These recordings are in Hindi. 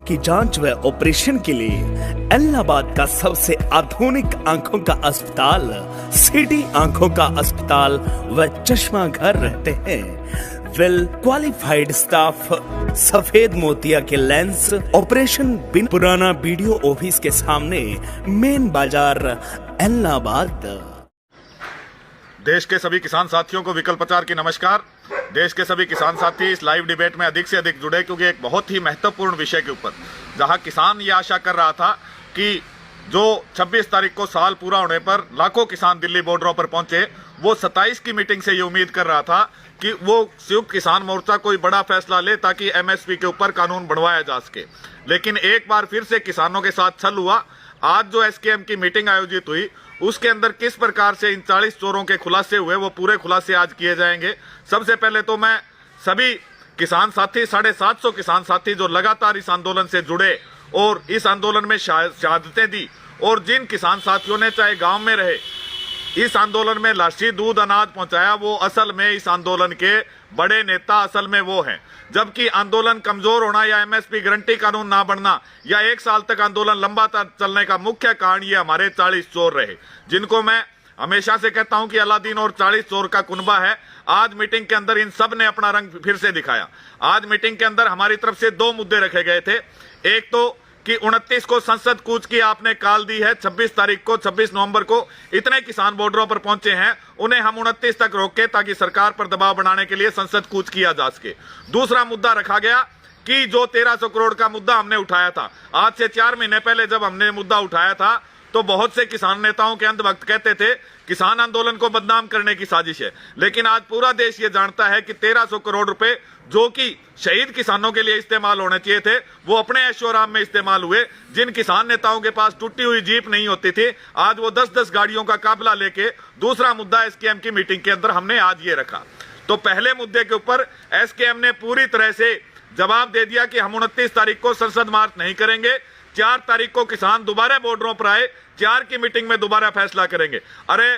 की जांच व ऑपरेशन के लिए इलाहाबाद का सबसे आधुनिक आंखों का अस्पताल सिटी आंखों का अस्पताल व चश्मा घर रहते हैं। वेल क्वालिफाइड स्टाफ, सफेद मोतिया के लेंस, ऑपरेशन बिन, पुराना वीडियो ऑफिस के सामने, मेन बाजार इलाहाबाद। देश के सभी किसान साथियों को विकल्प प्रचार की नमस्कार। देश के सभी किसान साथी इस लाइव डिबेट में अधिक से अधिक जुड़े, क्योंकि एक बहुत ही महत्वपूर्ण विषय के ऊपर, जहां किसान ये आशा कर रहा था कि जो 26 तारीख को साल पूरा होने पर लाखों किसान दिल्ली बॉर्डरों पर पहुंचे, वो 27 की मीटिंग से ये उम्मीद कर रहा था कि वो संयुक्त किसान मोर्चा कोई बड़ा फैसला ले ताकि एमएसपी के ऊपर कानून बढ़वाया जा सके। लेकिन एक बार फिर से किसानों के साथ छल हुआ। आज जो एसकेएम की मीटिंग आयोजित हुई, उसके अंदर किस प्रकार से इन 40 चोरों के खुलासे हुए, वो पूरे खुलासे आज किए जाएंगे। सबसे पहले तो मैं सभी किसान साथी, 750 किसान साथी जो लगातार इस आंदोलन से जुड़े और इस आंदोलन में शहादतें दी, और जिन किसान साथियों ने चाहे गांव में रहे इस आंदोलन में लाशी दूध अनाज पहुंचाया, वो असल में इस आंदोलन के बड़े नेता असल में वो हैं। जबकि आंदोलन कमजोर होना या एमएसपी गारंटी कानून ना बढ़ना या 1 साल तक आंदोलन लंबा चलने का मुख्य कारण ये हमारे 40 चोर रहे, जिनको मैं हमेशा से कहता हूं कि अलादीन और 40 चोर का कुनबा है। आज मीटिंग के अंदर इन सब ने अपना रंग फिर से दिखाया। आज मीटिंग के अंदर हमारी तरफ से 2 मुद्दे रखे गए थे। एक तो कि 29 को संसद कूच की आपने काल दी है, 26 तारीख को, 26 नवंबर को इतने किसान बॉर्डरों पर पहुंचे हैं, उन्हें हम 29 तक रोके ताकि सरकार पर दबाव बनाने के लिए संसद कूच किया जा सके। दूसरा मुद्दा रखा गया कि जो 1300 करोड़ का मुद्दा हमने उठाया था, आज से 4 महीने पहले जब हमने मुद्दा उठाया था तो बहुत से किसान नेताओं के अंधभक्त कहते थे किसान आंदोलन को बदनाम करने की साजिश है। लेकिन आज पूरा देश ये जानता है कि 1300 करोड़ रुपए जो कि शहीद किसानों के लिए इस्तेमाल होने चाहिए थे, वो अपने ऐशोआराम में इस्तेमाल हुए। जिन किसान नेताओं के पास टूटी हुई जीप नहीं होती थी, आज वो 10-10 गाड़ियों का काफिला लेके दूसरा मुद्दा एसकेएम की मीटिंग के अंदर हमने आज ये रखा। तो पहले मुद्दे के ऊपर एसकेएम ने पूरी तरह से जवाब दे दिया कि हम 29 तारीख को संसद मार्च नहीं करेंगे। 4 तारीख को किसान दोबारा बॉर्डरों पर आए, 4 की मीटिंग में दोबारा फैसला करेंगे। अरे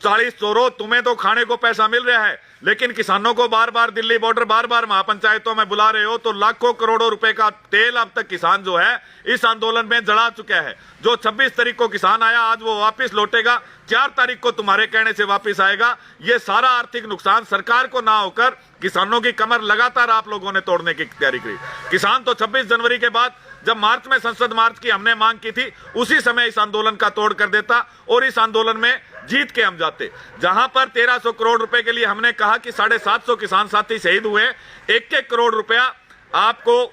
40 चोरों, तुम्हें तो खाने को पैसा मिल रहा है, लेकिन किसानों को बार बार दिल्ली बॉर्डर, बार बार महापंचायतों में बुला रहे हो, तो लाखों करोड़ों रुपए का तेल अब तक किसान जो है इस आंदोलन में जला चुका है। जो 26 तारीख को किसान आया, आज वो वापस लौटेगा, 4 तारीख को तुम्हारे कहने से वापस आएगा। ये सारा आर्थिक नुकसान सरकार को ना होकर किसानों की कमर लगातार आप लोगों ने तोड़ने की तैयारी की। किसान तो 26 जनवरी के बाद, जब मार्च में संसद मार्च की हमने मांग की थी, उसी समय इस आंदोलन का तोड़ कर देता और इस आंदोलन में जीत के हम जाते। जहां पर 1300 करोड़ रुपए के लिए हमने कहा कि 750 किसान साथी शहीद हुए, 1-1 करोड़ रुपया आपको,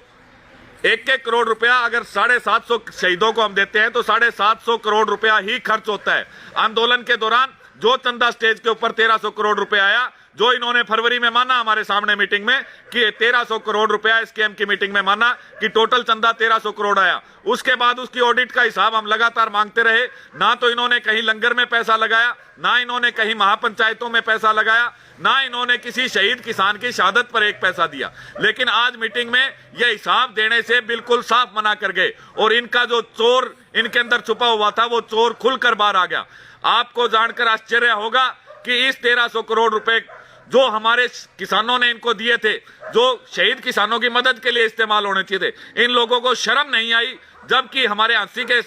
1-1 करोड़ रुपया अगर 750 शहीदों को हम देते हैं तो 750 करोड़ रुपया ही खर्च होता है। आंदोलन के दौरान जो चंदा स्टेज के ऊपर 1300 करोड़ रुपया आया, जो इन्होंने फरवरी में माना हमारे सामने मीटिंग में कि 1300 करोड़ रुपया एसकेएम की मीटिंग में माना कि टोटल चंदा 1300 करोड़ आया। उसके बाद उसकी ऑडिट का हिसाब हम लगातार मांगते रहे। ना तो इन्होंने कहीं लंगर में पैसा लगाया, ना इन्होंने कहीं महापंचायतों में पैसा लगाया, ना इन्होंने किसी शहीद किसान की शहादत पर 1 पैसा दिया। लेकिन आज मीटिंग में यह हिसाब देने से बिल्कुल साफ मना कर गए, और इनका जो चोर इनके अंदर छुपा हुआ था, वो चोर खुलकर बाहर आ गया। आपको जानकर आश्चर्य होगा कि इस 1300 करोड़ रुपए जो हमारे किसानों ने इनको दिए थे, जो शहीद किसानों की मदद के लिए इस्तेमाल होने चाहिए थे, इन लोगों को शर्म नहीं आई। जबकि हमारे हंसी के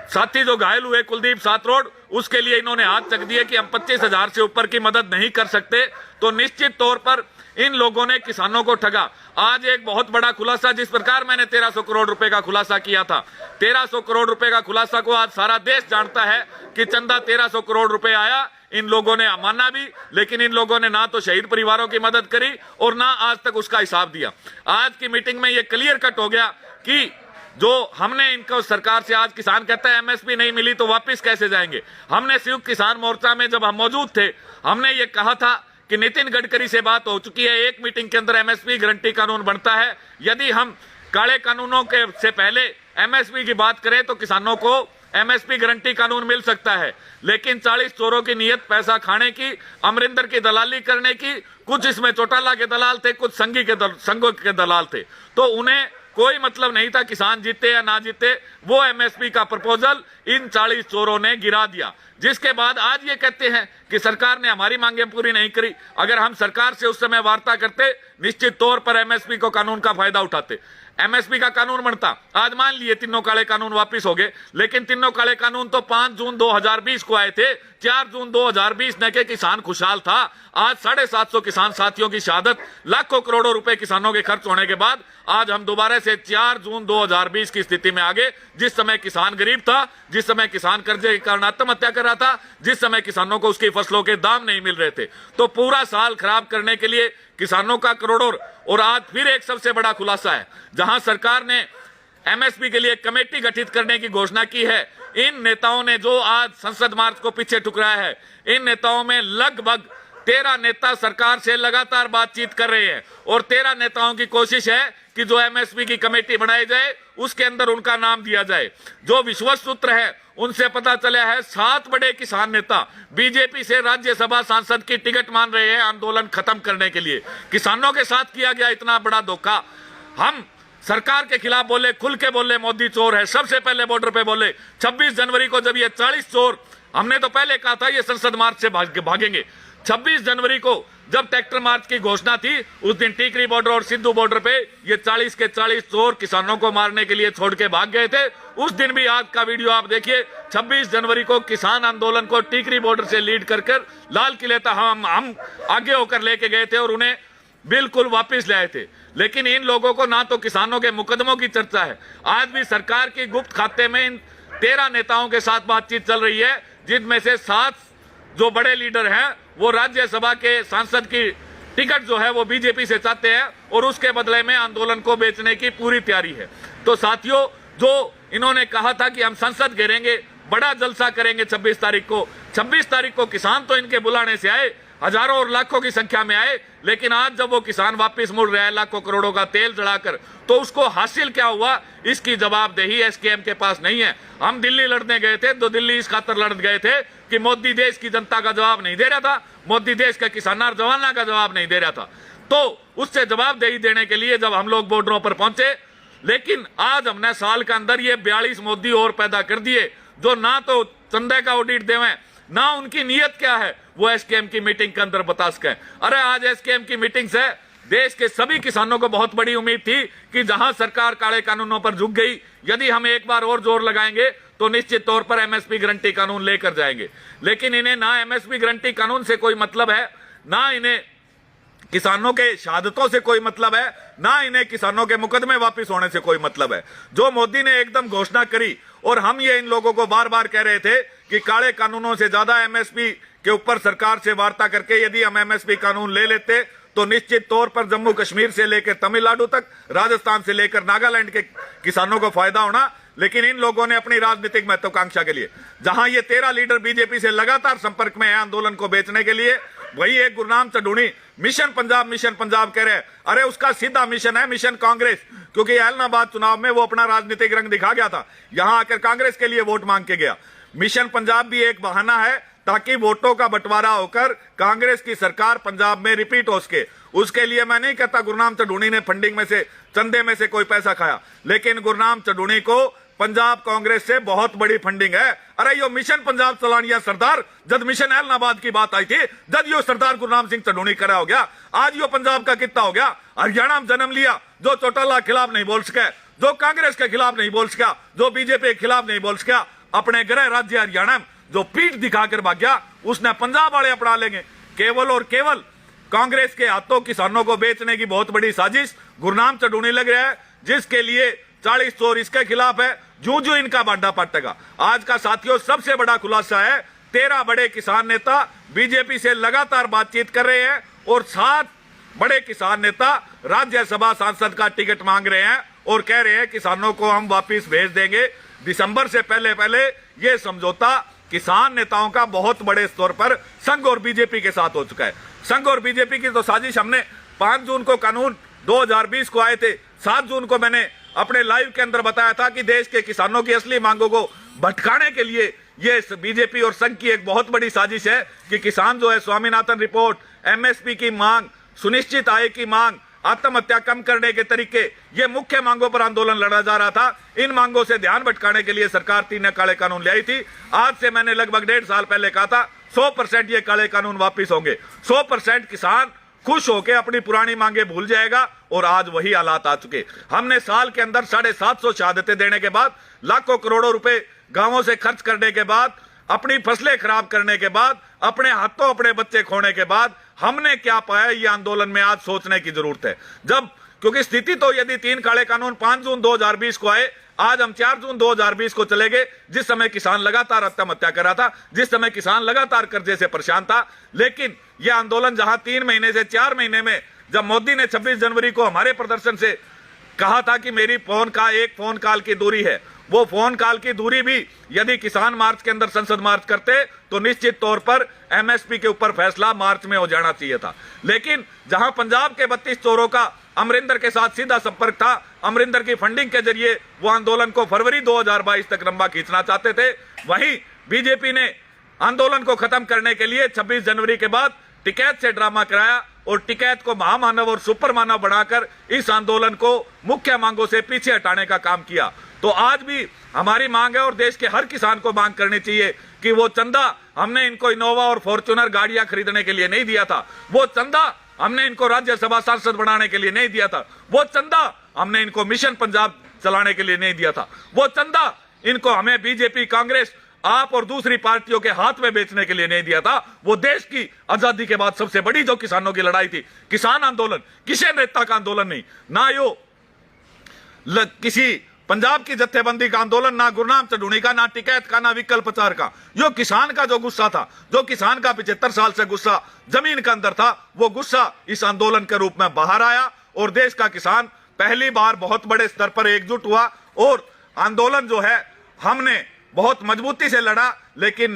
साथी जो घायल हुए कुलदीप सातरोड, उसके लिए इन्होंने हाथ चक दिए कि हम 25,000 से ऊपर की मदद नहीं कर सकते। तो निश्चित तौर पर इन लोगों ने किसानों को ठगा। आज एक बहुत बड़ा खुलासा, जिस प्रकार मैंने 1300 करोड़ रुपए का खुलासा किया था, 1300 करोड़ रुपए का खुलासा को आज सारा देश जानता है कि चंदा 1300 करोड़ रुपए आया। इन लोगों ने माना भी, लेकिन इन लोगों ने ना तो शहीद परिवारों की मदद करी और ना आज तक उसका हिसाब दिया। आज की मीटिंग में यह क्लियर कट हो गया कि जो हमने इनको सरकार से, आज किसान कहता है एमएसपी नहीं मिली तो वापस कैसे जाएंगे। हमने संयुक्त किसान मोर्चा में जब हम मौजूद थे, हमने ये कहा था कि नितिन गडकरी से बात हो चुकी है, एक मीटिंग के अंदर एमएसपी गारंटी कानून बनता है। यदि हम काले कानूनों के से पहले एमएसपी की बात करें तो किसानों को एमएसपी गारंटी कानून मिल सकता है। लेकिन 40 चोरों की नीयत पैसा खाने की, अमरिंदर की दलाली करने की, कुछ इसमें चौटाला के दलाल थे, कुछ संघों के दलाल थे, तो उन्हें कोई मतलब नहीं था किसान जीते या ना जीते। वो एमएसपी का प्रपोजल इन 40 चोरों ने गिरा दिया, जिसके बाद आज ये कहते हैं कि सरकार ने हमारी मांगें पूरी नहीं करी। अगर हम सरकार से उस समय वार्ता करते, निश्चित तौर पर एमएसपी को कानून का फायदा उठाते। एमएसपी का कानून बनता। आज मान लिए तीनों काले कानून वापस हो गए, लेकिन तीनों काले कानून तो 5 जून 2020 को आए थे। 4 जून 2020 न के किसान खुशहाल था। आज 750 किसान साथियों की शहादत, लाखों करोड़ों रुपए किसानों के खर्च होने के बाद आज हम दोबारा से 4 जून 2020 की स्थिति में आ गए, जिस समय किसान गरीब था, जिस समय किसान कर्जे के कारण आत्महत्या कर रहा था, जिस समय किसानों को उसकी फसलों के दाम नहीं मिल रहे थे। तो पूरा साल खराब करने के लिए किसानों का करोड़ों। और आज फिर एक सबसे बड़ा खुलासा है, जहां सरकार ने एमएसपी के लिए कमेटी गठित करने की घोषणा की है। इन नेताओं ने जो आज संसद मार्च को पीछे ठुकराया है, इन नेताओं में लगभग 13 नेता सरकार से लगातार बातचीत कर रहे हैं और 13 नेताओं की कोशिश है कि जो एमएसपी की कमेटी बनाई जाए उसके अंदर उनका नाम दिया जाए। जो विश्वस्त सूत्र है उनसे पता चला है 7 बड़े किसान नेता बीजेपी से राज्यसभा सांसद की टिकट मान रहे हैं आंदोलन खत्म करने के लिए। किसानों के साथ किया गया इतना बड़ा धोखा। हम सरकार के खिलाफ बोले, खुल के बोले मोदी चोर है, सबसे पहले बॉर्डर पे बोले। 26 जनवरी को जब ये 40 चोर, हमने तो पहले कहा था ये संसद मार्च से भागेंगे। 26 जनवरी को जब ट्रैक्टर मार्च की घोषणा थी, उस दिन टीकरी बॉर्डर और सिद्धू बॉर्डर पे ये 40 के 40 चोर किसानों को मारने के लिए छोड़ के भाग गए थे। उस दिन भी आज का वीडियो आप देखिए। 26 जनवरी को किसान आंदोलन को टीकरी बॉर्डर से लीड कर लाल किले तक हम आगे होकर लेके गए थे और उन्हें बिल्कुल वापस ले आए थे। लेकिन इन लोगों को ना तो किसानों के मुकदमों की चर्चा है। आज भी सरकार की गुप्त खाते में इन 13 नेताओं के साथ बातचीत चल रही है, जिनमें से 7 जो बड़े लीडर हैं वो राज्यसभा के सांसद की टिकट जो है वो बीजेपी से चाहते हैं और उसके बदले में आंदोलन को बेचने की पूरी तैयारी है। तो साथियों, जो इन्होंने कहा था कि हम संसद घेरेंगे, बड़ा जलसा करेंगे 26 तारीख को, 26 तारीख को किसान तो इनके बुलाने से आए, हजारों और लाखों की संख्या में आए। लेकिन आज जब वो किसान वापस मुड़ रहा है लाखों करोड़ों का तेल चढ़ाकर, तो उसको हासिल क्या हुआ, इसकी जवाबदेही एसकेएम के पास नहीं है। हम दिल्ली लड़ने गए थे तो दिल्ली इस खातर लड़ गए थे कि मोदी देश की जनता का जवाब नहीं दे रहा था, मोदी देश के किसानों और जवानों का जवाब नहीं दे रहा था। तो उससे जवाबदेही देने के लिए जब हम लोग बॉर्डरों पर पहुंचे, लेकिन आज हमने साल के अंदर ये 42 मोदी और पैदा कर दिए, जो ना तो चंदे का ऑडिट देवें, ना उनकी नीयत क्या है वो एसकेएम की मीटिंग के अंदर बता सके। अरे आज एसकेएम की मीटिंग से देश के सभी किसानों को बहुत बड़ी उम्मीद थी कि जहां सरकार काले कानूनों पर झुक गई, यदि हम एक बार और जोर लगाएंगे तो निश्चित तौर पर एमएसपी गारंटी कानून लेकर जाएंगे। लेकिन इन्हें ना एमएसपी गारंटी कानून से कोई मतलब है, ना इन्हें किसानों के शहादतों से कोई मतलब है, ना इन्हें किसानों के मुकदमे वापस होने से कोई मतलब है। जो मोदी ने एकदम घोषणा करी, और हम ये इन लोगों को बार बार कह रहे थे कि काले कानूनों से ज्यादा एमएसपी के ऊपर सरकार से वार्ता करके यदि हम एमएसपी कानून ले लेते तो निश्चित तौर पर जम्मू कश्मीर से लेकर तमिलनाडु तक, राजस्थान से लेकर नागालैंड के किसानों को फायदा होना। लेकिन इन लोगों ने अपनी राजनीतिक महत्वाकांक्षा के लिए, जहां ये 13 लीडर बीजेपी से लगातार संपर्क में है आंदोलन को बेचने के लिए, वही एक गुरनाम चढ़ूनी मिशन पंजाब कह रहे हैं। अरे उसका सीधा मिशन है मिशन कांग्रेस, क्योंकि ऐलनाबाद चुनाव में वो अपना राजनीतिक रंग दिखा गया था, यहां आकर कांग्रेस के लिए वोट मांग के गया। मिशन पंजाब भी एक बहाना है ताकि वोटों का बंटवारा होकर कांग्रेस की सरकार पंजाब में रिपीट हो सके। उसके लिए मैं नहीं कहता गुरनाम चढ़ूनी ने फंडिंग में से, चंदे में से कोई पैसा खाया, लेकिन गुरनाम चढ़ूनी को पंजाब कांग्रेस से बहुत बड़ी फंडिंग है। अरे यो मिशन पंजाब चलानिया सरदार, जब मिशन ऐलनाबाद की बात आई थी, जब यो सरदार गुरनाम सिंह चढ़ूनी खड़ा हो गया, आज यो पंजाब का कितना हो गया। हरियाणा में जन्म लिया, जो चौटाला के खिलाफ नहीं बोल सके, जो कांग्रेस के खिलाफ नहीं बोल सका, जो बीजेपी के खिलाफ नहीं बोल सका, अपने गृह राज्य हरियाणा में जो पीठ दिखाकर भाग गया, उसने पंजाब वाले अपना लेंगे। केवल और केवल कांग्रेस के हाथों किसानों को बेचने की बहुत बड़ी साजिश गुरनाम चढ़ूनी लग रहा है, जिसके लिए 40 चोर इसके खिलाफ है। जो इनका बांधा पटेगा। आज का साथियों सबसे बड़ा खुलासा है, 13 बड़े किसान नेता बीजेपी से लगातार बातचीत कर रहे हैं और 7 बड़े किसान नेता राज्यसभा सांसद का टिकट मांग रहे हैं और कह रहे हैं किसानों को हम वापिस भेज देंगे। दिसंबर से पहले यह समझौता किसान नेताओं का बहुत बड़े स्तर पर संघ और बीजेपी के साथ हो चुका है। संघ और बीजेपी की तो साजिश हमने 5 जून को कानून 2020 को आए थे, 7 जून को मैंने अपने लाइव के अंदर बताया था कि देश के किसानों की असली मांगों को भटकाने के लिए ये बीजेपी और संघ की एक बहुत बड़ी साजिश है कि किसान जो है स्वामीनाथन रिपोर्ट, एमएसपी की मांग, सुनिश्चित आय की मांग, आत्महत्या कम करने के तरीके, ये मुख्य मांगों पर आंदोलन लड़ा जा रहा था। इन मांगों से ध्यान भटकाने के लिए सरकार 3 काले कानून ले आई थी। आज से मैंने लगभग 1.5 साल पहले कहा था 100% ये काले कानून वापिस होंगे। 100% किसान खुश होकर अपनी पुरानी मांगे भूल जाएगा। और आज वही हालात आ चुके। हमने साल के अंदर 750 शहादतें देने के बाद, लाखों करोड़ों रुपए गांवों से खर्च करने के बाद, अपनी फसलें खराब करने के बाद, अपने हाथों अपने बच्चे खोने के बाद हमने क्या पाया, ये आंदोलन में आज सोचने की जरूरत है। जब क्योंकि स्थिति तो यदि 3 काले कानून 5 जून 2020 को आए, आज हम 4 जून 2020 को चले गए, जिस समय किसान लगातार आत्महत्या कर रहा था, जिस समय किसान लगातार कर्जे से परेशान था। लेकिन यह आंदोलन जहां 3 महीने से 4 महीने में, जब मोदी ने 26 जनवरी को हमारे प्रदर्शन से कहा था कि मेरी एक फोन कॉल की दूरी है, वो फोन कॉल की दूरी भी यदि किसान मार्च के अंदर संसद मार्च करते तो निश्चित तौर पर एमएसपी के ऊपर फैसला मार्च में हो जाना चाहिए था। लेकिन जहां पंजाब के 32 चोरों का अमरिंदर के साथ सीधा संपर्क था, अमरिंदर की फंडिंग के जरिए वो आंदोलन को फरवरी 2022 तक लंबा खींचना चाहते थे, वहीं बीजेपी ने आंदोलन को खत्म करने के लिए 26 जनवरी के बाद टिकैत से ड्रामा कराया और टिकैत को महामानव और सुपर मानव बनाकर इस आंदोलन को मुख्य मांगों से पीछे हटाने का काम किया। तो आज भी हमारी मांग है और देश के हर किसान को मांग करनी चाहिए कि वो चंदा हमने इनको इनोवा और फॉर्च्यूनर गाड़ियां खरीदने के लिए नहीं दिया था, वो चंदा हमने इनको राज्यसभा सांसद बनाने के लिए नहीं दिया था, वो चंदा हमने इनको मिशन पंजाब चलाने के लिए नहीं दिया था, वो चंदा इनको हमें बीजेपी, कांग्रेस, आप और दूसरी पार्टियों के हाथ में बेचने के लिए नहीं दिया था। वो देश की आजादी के बाद सबसे बड़ी जो किसानों की लड़ाई थी, किसान आंदोलन, किसी नेता का आंदोलन नहीं, ना यो किसी पंजाब की जत्थेबंदी का आंदोलन, ना गुरनाम चढ़ूनी का, ना टिकैत का, ना विकल्प प्रचार का। यो किसान का जो गुस्सा था, जो किसान का 75 साल से गुस्सा जमीन के अंदर था, वो गुस्सा इस आंदोलन के रूप में बाहर आया और देश का किसान पहली बार बहुत बड़े स्तर पर एकजुट हुआ। और आंदोलन जो है हमने बहुत मजबूती से लड़ा, लेकिन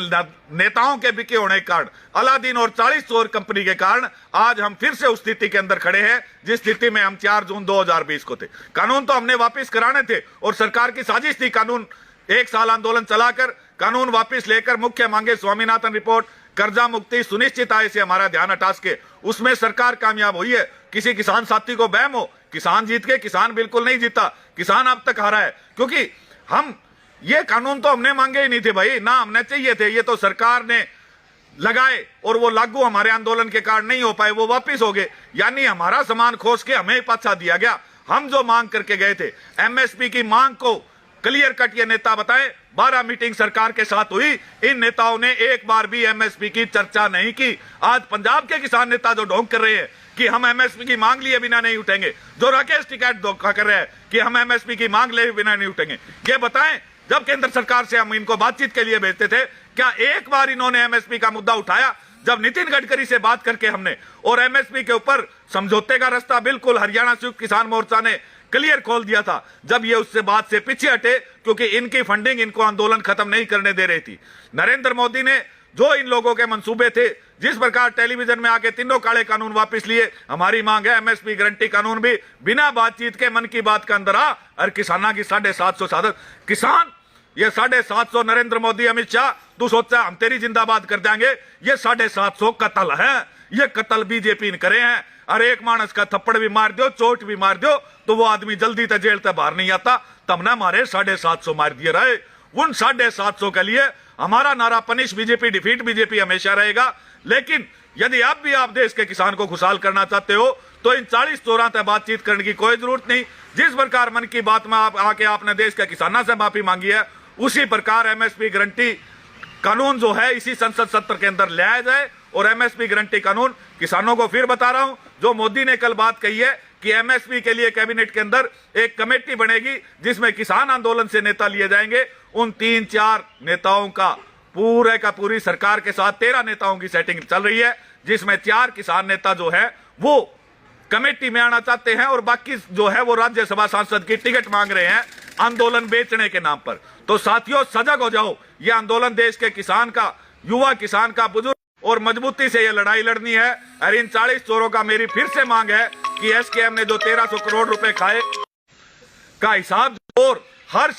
नेताओं के बिके होने के कारण, अलादीन और 40 चोर कंपनी के कारण आज हम फिर से उस स्थिति के अंदर खड़े हैं जिस स्थिति में हम 4 जून 2020 को थे। कानून तो हमने वापस कराने थे और सरकार की साजिश थी कानून 1 साल आंदोलन चलाकर कानून वापस लेकर मुख्य मांगे स्वामीनाथन रिपोर्ट, कर्जा मुक्ति, सुनिश्चित आय से हमारा ध्यान हटा सके। उसमें सरकार कामयाब हुई है। किसी किसान साथी को बहम हो, किसान जीत के, किसान बिल्कुल नहीं जीता, किसान अब तक हारा है, क्योंकि हम ये कानून तो हमने मांगे ही नहीं थे भाई, ना हमने चाहिए थे, ये तो सरकार ने लगाए और वो लागू हमारे आंदोलन के कारण नहीं हो पाए, वो वापस हो गए। यानी हमारा सामान खोस के हमें पाछा दिया गया। हम जो मांग करके गए थे एमएसपी की मांग को क्लियर कट ये नेता बताए, 12 मीटिंग सरकार के साथ हुई, इन नेताओं ने एक बार भी एमएसपी की चर्चा नहीं की। आज पंजाब के किसान नेता जो ढोंग कर रहे हैं कि हम एमएसपी की मांग लिए बिना नहीं उठेंगे, जो राकेश टिकैत धोखा कर रहे हैं कि हम एमएसपी की मांग लिए बिना नहीं उठेंगे, ये बताएं जब केंद्र सरकार से हम इनको बातचीत के लिए भेजते थे, क्या एक बार इन्होंने एमएसपी का मुद्दा उठाया? जब नितिन गडकरी से बात करके हमने और एमएसपी के ऊपर समझौते का रास्ता बिल्कुल हरियाणा संयुक्त किसान मोर्चा ने क्लियर खोल दिया था, जब ये उससे बात से पीछे हटे क्योंकि इनकी फंडिंग इनको आंदोलन खत्म नहीं करने दे रही थी। नरेंद्र मोदी ने जो इन लोगों के मंसूबे थे, जिस प्रकार टेलीविजन में आके तीनों काले कानून वापस लिए, हमारी मांग है एमएसपी गारंटी कानून भी बिना बातचीत के मन की बात के अंदर आ और किसाना की 750 साधन किसान, ये 750 नरेंद्र मोदी, अमित शाह, तू सोचा हम तेरी जिंदाबाद कर देंगे? ये 750 कत्ल है, ये कत्ल बीजेपी ने करे हैं। अरे एक मानस का थप्पड़ भी मार दो, चोट भी मार दो, तो वो आदमी जल्दी तक जेल से बाहर नहीं आता। तब ना हमारे 750 मार दिए रहे। उन 750 के लिए हमारा नारा पनिश बीजेपी, डिफीट बीजेपी हमेशा रहेगा। लेकिन यदि आप भी आप देश के किसान को खुशहाल करना चाहते हो तो इन 40 चोरों से बातचीत करने की कोई जरूरत नहीं। जिस प्रकार मन की बात में आके आपने देश के किसानों से माफी मांगी है, उसी प्रकार एमएसपी गारंटी कानून जो है इसी संसद सत्र के अंदर लाया जाए। और एमएसपी गारंटी कानून, किसानों को फिर बता रहा हूं, जो मोदी ने कल बात कही है कि एमएसपी के लिए कैबिनेट के अंदर एक कमेटी बनेगी जिसमें किसान आंदोलन से नेता लिए जाएंगे। उन 3-4 नेताओं का पूरे का पूरी सरकार के साथ 13 नेताओं की सेटिंग चल रही है, जिसमें 4 किसान नेता जो है वो कमेटी में आना चाहते हैं और बाकी जो है वो राज्यसभा सांसद की टिकट मांग रहे हैं आंदोलन बेचने के नाम पर। तो साथियों सजग हो जाओ, ये आंदोलन देश के किसान का, युवा किसान का, बुजुर्ग, और मजबूती से ये लड़ाई लड़नी है। और इन 40 चोरों का मेरी फिर से मांग है कि एसकेएम ने जो 1300 करोड़ रुपए खाए का हिसाब और हर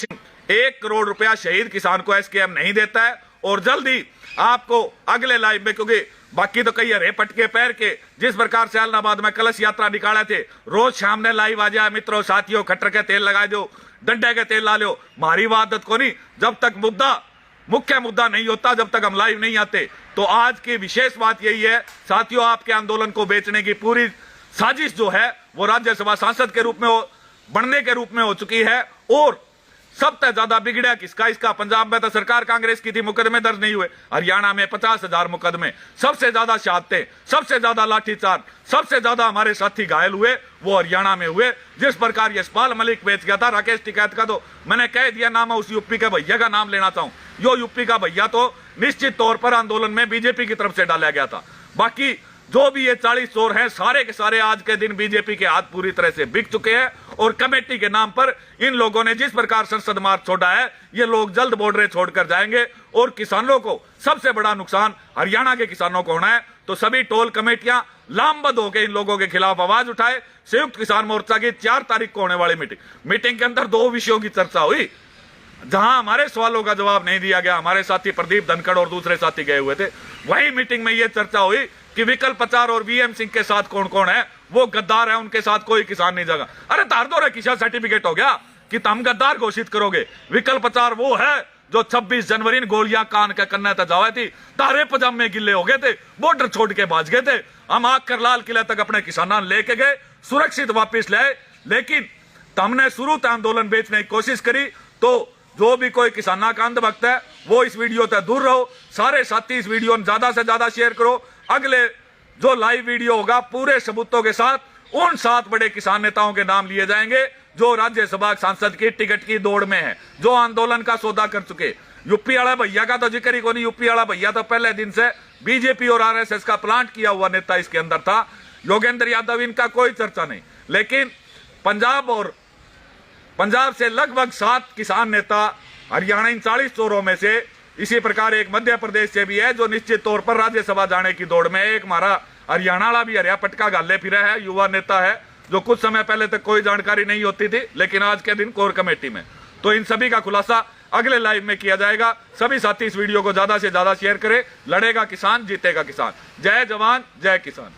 1 करोड़ रुपया शहीद किसान को एसकेएम नहीं देता है। और जल्दी आपको अगले लाइव में, क्योंकि बाकी तो कई हरे पटके पैर के जिस प्रकार से अलनाबाद में कलश यात्रा निकाले थे, रोज शाम ने लाइव आ जाए मित्रों साथियों, खट्टर के तेल लगा दो, डंडे के तेल ला लो, मारी आदत को नहीं। जब तक मुद्दा मुख्य मुद्दा नहीं होता जब तक हम लाइव नहीं आते। तो आज की विशेष बात यही है साथियों, आपके आंदोलन को बेचने की पूरी साजिश जो है वो राज्यसभा सांसद के रूप में बनने के रूप में हो चुकी है। और सबसे ज्यादा बिगड़ा किसका? इसका पंजाब में तो सरकार कांग्रेस की थी, मुकदमे दर्ज नहीं हुए। हरियाणा में 50,000 मुकदमे, सबसे ज्यादा शहादतें, सबसे ज्यादा लाठीचार्ज, सबसे ज्यादा हमारे साथी घायल हुए वो हरियाणा में हुए। जिस प्रकार यशपाल मलिक बेच गया था, राकेश टिकैत का तो मैंने कह दिया नाम, उस यूपी के भैया का नाम लेना चाहूं। यो यूपी का भैया तो निश्चित तौर पर आंदोलन में बीजेपी की तरफ से डाला गया था। बाकी जो भी ये 40 चोर हैं सारे के सारे आज के दिन बीजेपी के हाथ पूरी तरह से बिक चुके हैं। और कमेटी के नाम पर इन लोगों ने जिस प्रकार संसद मार्ग छोड़ा है, ये लोग जल्द बॉर्डर छोड़कर जाएंगे। और किसानों को सबसे बड़ा नुकसान हरियाणा के किसानों को होना है। तो सभी टोल कमेटियां लामबंद होकर इन लोगों के खिलाफ आवाज उठाए। संयुक्त किसान मोर्चा की 4 तारीख को होने वाली मीटिंग के अंदर 2 विषयों की चर्चा हुई, जहां हमारे सवालों का जवाब नहीं दिया गया। हमारे साथी प्रदीप धनखड़ और दूसरे साथी गए हुए थे। वही मीटिंग में यह चर्चा हुई कि विकल्प 4 और वीएम सिंह के साथ कौन कौन है, वो गद्दार है, उनके साथ कोई किसान नहीं जाएगा। अरे तार दो रे, किसान सर्टिफिकेट हो गया कि तुम गद्दार घोषित करोगे। विकल्प 4 वो है जो 26 जनवरी गोलियां कान के कन्ने तक जावे थी, तारे पजामे गिले हो गए थे, बॉर्डर छोड़ के भाज गए थे। हम आकर लाल किले तक अपने किसानों लेके गए, सुरक्षित वापिस लाए। लेकिन तुमने शुरू से आंदोलन बेचने की कोशिश करी। तो जो भी कोई किसाना का अंधभक्त है वो इस वीडियो से दूर रहो। सारे साथी इस वीडियो में ज्यादा से ज्यादा शेयर करो। अगले जो लाइव वीडियो होगा पूरे सबूतों के साथ उन 7 बड़े किसान नेताओं के नाम लिए जाएंगे जो राज्यसभा सांसद की टिकट की दौड़ में है, जो आंदोलन का सौदा कर चुके। यूपी वाला भैया का तो जिक्र ही को नहीं। यूपी वाला भैया तो पहले दिन से बीजेपी और आरएसएस का प्लांट किया हुआ नेता इसके अंदर था। योगेंद्र यादव, इनका कोई चर्चा नहीं। लेकिन पंजाब से लगभग 7 किसान नेता, हरियाणा इन 40 चोरों में से, इसी प्रकार एक मध्य प्रदेश से भी है जो निश्चित तौर पर राज्यसभा जाने की दौड़ में है। एक हमारा हरियाणा वाला भी हरिया पटका गाले फिरा है, युवा नेता है, जो कुछ समय पहले तक कोई जानकारी नहीं होती थी लेकिन आज के दिन कोर कमेटी में। तो इन सभी का खुलासा अगले लाइव में किया जाएगा। सभी साथी इस वीडियो को ज्यादा से ज्यादा शेयर करें। लड़ेगा किसान, जीतेगा किसान। जय जवान, जय किसान।